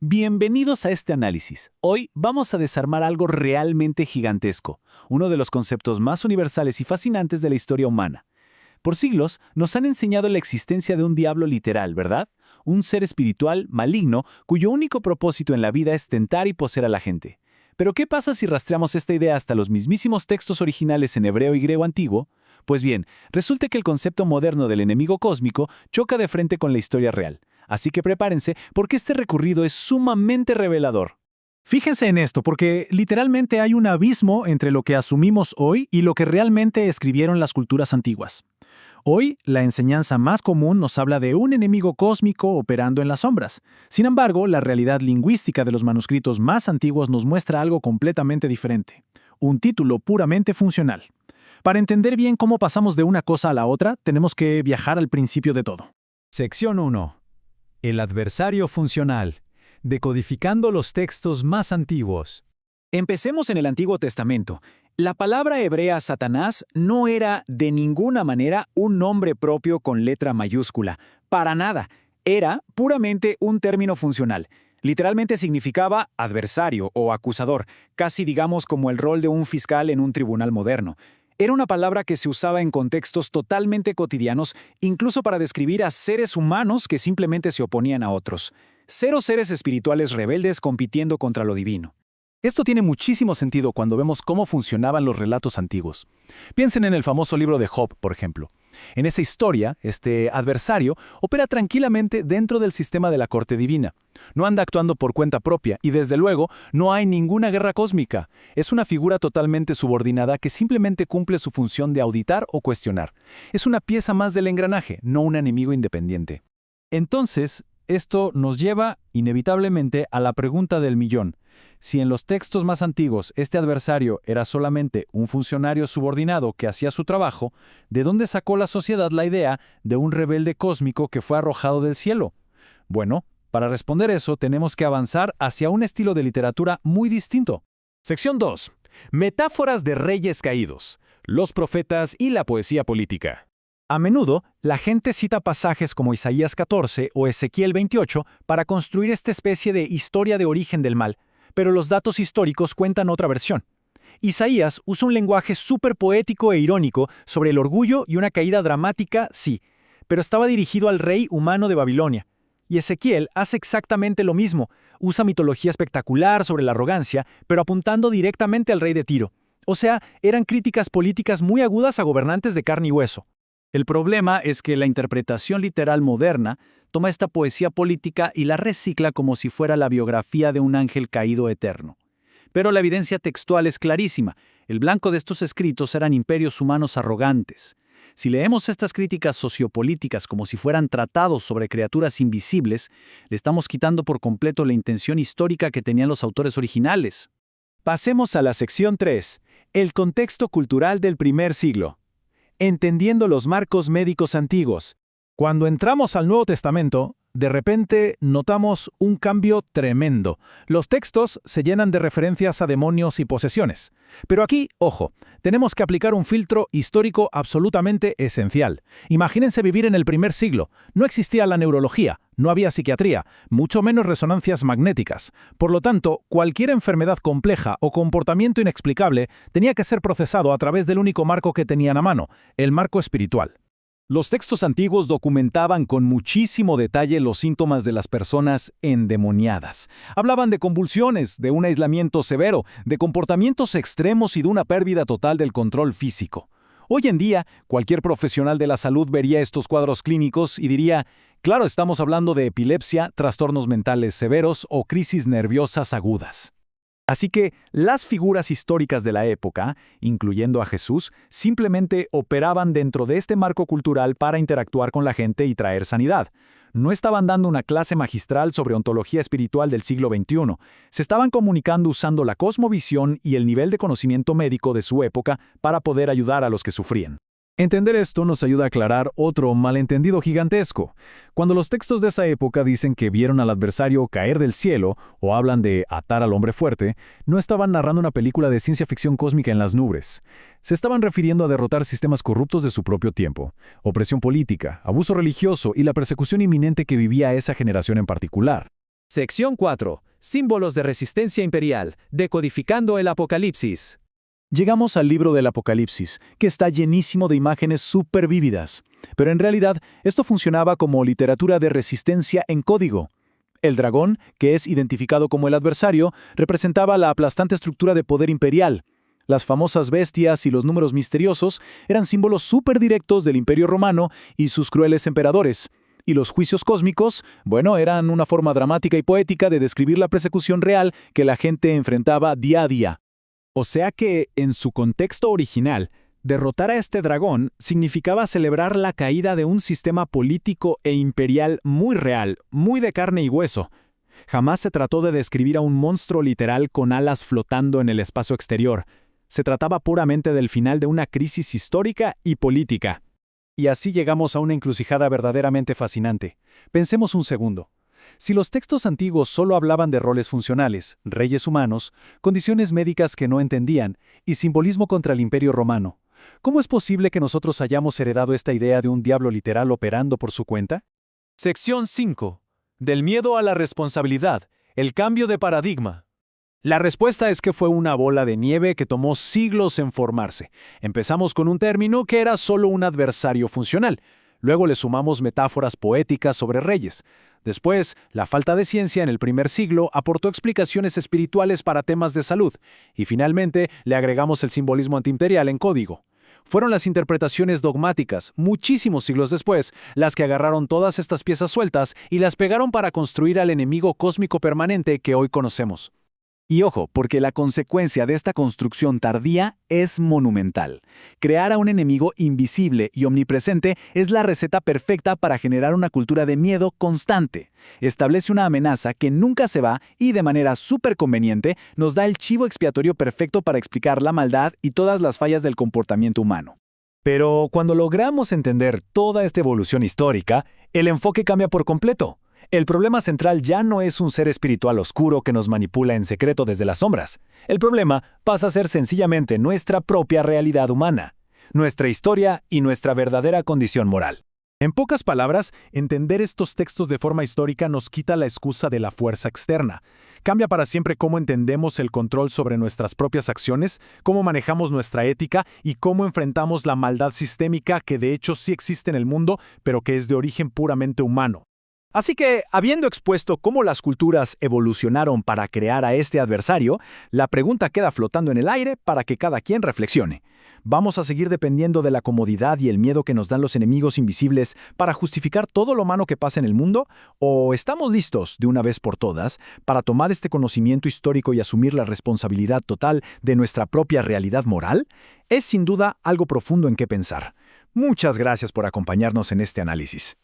Bienvenidos a este análisis. Hoy vamos a desarmar algo realmente gigantesco, uno de los conceptos más universales y fascinantes de la historia humana. Por siglos nos han enseñado la existencia de un diablo literal, ¿verdad? Un ser espiritual, maligno, cuyo único propósito en la vida es tentar y poseer a la gente. Pero ¿qué pasa si rastreamos esta idea hasta los mismísimos textos originales en hebreo y griego antiguo? Pues bien, resulta que el concepto moderno del enemigo cósmico choca de frente con la historia real. Así que prepárense, porque este recorrido es sumamente revelador. Fíjense en esto, porque literalmente hay un abismo entre lo que asumimos hoy y lo que realmente escribieron las culturas antiguas. Hoy, la enseñanza más común nos habla de un enemigo cósmico operando en las sombras. Sin embargo, la realidad lingüística de los manuscritos más antiguos nos muestra algo completamente diferente. Un título puramente funcional. Para entender bien cómo pasamos de una cosa a la otra, tenemos que viajar al principio de todo. Sección 1. El adversario funcional. Decodificando los textos más antiguos. Empecemos en el Antiguo Testamento. La palabra hebrea Satanás no era de ninguna manera un nombre propio con letra mayúscula. Para nada. Era puramente un término funcional. Literalmente significaba adversario o acusador, casi digamos como el rol de un fiscal en un tribunal moderno. Era una palabra que se usaba en contextos totalmente cotidianos, incluso para describir a seres humanos que simplemente se oponían a otros. Seres espirituales rebeldes compitiendo contra lo divino. Esto tiene muchísimo sentido cuando vemos cómo funcionaban los relatos antiguos. Piensen en el famoso libro de Job, por ejemplo. En esa historia, este adversario opera tranquilamente dentro del sistema de la corte divina. No anda actuando por cuenta propia y, desde luego, no hay ninguna guerra cósmica. Es una figura totalmente subordinada que simplemente cumple su función de auditar o cuestionar. Es una pieza más del engranaje, no un enemigo independiente. Entonces, esto nos lleva, inevitablemente, a la pregunta del millón. Si en los textos más antiguos este adversario era solamente un funcionario subordinado que hacía su trabajo, ¿de dónde sacó la sociedad la idea de un rebelde cósmico que fue arrojado del cielo? Bueno, para responder eso tenemos que avanzar hacia un estilo de literatura muy distinto. Sección 2. Metáforas de reyes caídos, los profetas y la poesía política. A menudo, la gente cita pasajes como Isaías 14 o Ezequiel 28 para construir esta especie de historia de origen del mal, pero los datos históricos cuentan otra versión. Isaías usa un lenguaje súper poético e irónico sobre el orgullo y una caída dramática, sí, pero estaba dirigido al rey humano de Babilonia. Y Ezequiel hace exactamente lo mismo, usa mitología espectacular sobre la arrogancia, pero apuntando directamente al rey de Tiro. O sea, eran críticas políticas muy agudas a gobernantes de carne y hueso. El problema es que la interpretación literal moderna toma esta poesía política y la recicla como si fuera la biografía de un ángel caído eterno. Pero la evidencia textual es clarísima. El blanco de estos escritos eran imperios humanos arrogantes. Si leemos estas críticas sociopolíticas como si fueran tratados sobre criaturas invisibles, le estamos quitando por completo la intención histórica que tenían los autores originales. Pasemos a la sección 3. El contexto cultural del primer siglo. Entendiendo los marcos médicos antiguos. Cuando entramos al Nuevo Testamento, de repente notamos un cambio tremendo. Los textos se llenan de referencias a demonios y posesiones. Pero aquí, ojo, tenemos que aplicar un filtro histórico absolutamente esencial. Imagínense vivir en el primer siglo. No existía la neurología, no había psiquiatría, mucho menos resonancias magnéticas. Por lo tanto, cualquier enfermedad compleja o comportamiento inexplicable tenía que ser procesado a través del único marco que tenían a mano, el marco espiritual. Los textos antiguos documentaban con muchísimo detalle los síntomas de las personas endemoniadas. Hablaban de convulsiones, de un aislamiento severo, de comportamientos extremos y de una pérdida total del control físico. Hoy en día, cualquier profesional de la salud vería estos cuadros clínicos y diría, claro, estamos hablando de epilepsia, trastornos mentales severos o crisis nerviosas agudas. Así que las figuras históricas de la época, incluyendo a Jesús, simplemente operaban dentro de este marco cultural para interactuar con la gente y traer sanidad. No estaban dando una clase magistral sobre ontología espiritual del siglo XXI. Se estaban comunicando usando la cosmovisión y el nivel de conocimiento médico de su época para poder ayudar a los que sufrían. Entender esto nos ayuda a aclarar otro malentendido gigantesco. Cuando los textos de esa época dicen que vieron al adversario caer del cielo o hablan de atar al hombre fuerte, no estaban narrando una película de ciencia ficción cósmica en las nubes. Se estaban refiriendo a derrotar sistemas corruptos de su propio tiempo, opresión política, abuso religioso y la persecución inminente que vivía esa generación en particular. Sección 4. Símbolos de resistencia imperial, decodificando el Apocalipsis. Llegamos al libro del Apocalipsis, que está llenísimo de imágenes súper vívidas. Pero en realidad, esto funcionaba como literatura de resistencia en código. El dragón, que es identificado como el adversario, representaba la aplastante estructura de poder imperial. Las famosas bestias y los números misteriosos eran símbolos súper directos del Imperio Romano y sus crueles emperadores. Y los juicios cósmicos, bueno, eran una forma dramática y poética de describir la persecución real que la gente enfrentaba día a día. O sea que, en su contexto original, derrotar a este dragón significaba celebrar la caída de un sistema político e imperial muy real, muy de carne y hueso. Jamás se trató de describir a un monstruo literal con alas flotando en el espacio exterior. Se trataba puramente del final de una crisis histórica y política. Y así llegamos a una encrucijada verdaderamente fascinante. Pensemos un segundo. Si los textos antiguos solo hablaban de roles funcionales, reyes humanos, condiciones médicas que no entendían y simbolismo contra el Imperio Romano, ¿cómo es posible que nosotros hayamos heredado esta idea de un diablo literal operando por su cuenta? Sección 5. Del miedo a la responsabilidad, el cambio de paradigma. La respuesta es que fue una bola de nieve que tomó siglos en formarse. Empezamos con un término que era solo un adversario funcional. Luego le sumamos metáforas poéticas sobre reyes. Después, la falta de ciencia en el primer siglo aportó explicaciones espirituales para temas de salud. Y finalmente, le agregamos el simbolismo antiimperial en código. Fueron las interpretaciones dogmáticas, muchísimos siglos después, las que agarraron todas estas piezas sueltas y las pegaron para construir al enemigo cósmico permanente que hoy conocemos. Y ojo, porque la consecuencia de esta construcción tardía es monumental. Crear a un enemigo invisible y omnipresente es la receta perfecta para generar una cultura de miedo constante. Establece una amenaza que nunca se va y de manera súper conveniente nos da el chivo expiatorio perfecto para explicar la maldad y todas las fallas del comportamiento humano. Pero cuando logramos entender toda esta evolución histórica, el enfoque cambia por completo. El problema central ya no es un ser espiritual oscuro que nos manipula en secreto desde las sombras. El problema pasa a ser sencillamente nuestra propia realidad humana, nuestra historia y nuestra verdadera condición moral. En pocas palabras, entender estos textos de forma histórica nos quita la excusa de la fuerza externa. Cambia para siempre cómo entendemos el control sobre nuestras propias acciones, cómo manejamos nuestra ética y cómo enfrentamos la maldad sistémica que de hecho sí existe en el mundo, pero que es de origen puramente humano. Así que, habiendo expuesto cómo las culturas evolucionaron para crear a este adversario, la pregunta queda flotando en el aire para que cada quien reflexione. ¿Vamos a seguir dependiendo de la comodidad y el miedo que nos dan los enemigos invisibles para justificar todo lo malo que pasa en el mundo? ¿O estamos listos, de una vez por todas, para tomar este conocimiento histórico y asumir la responsabilidad total de nuestra propia realidad moral? Es sin duda algo profundo en qué pensar. Muchas gracias por acompañarnos en este análisis.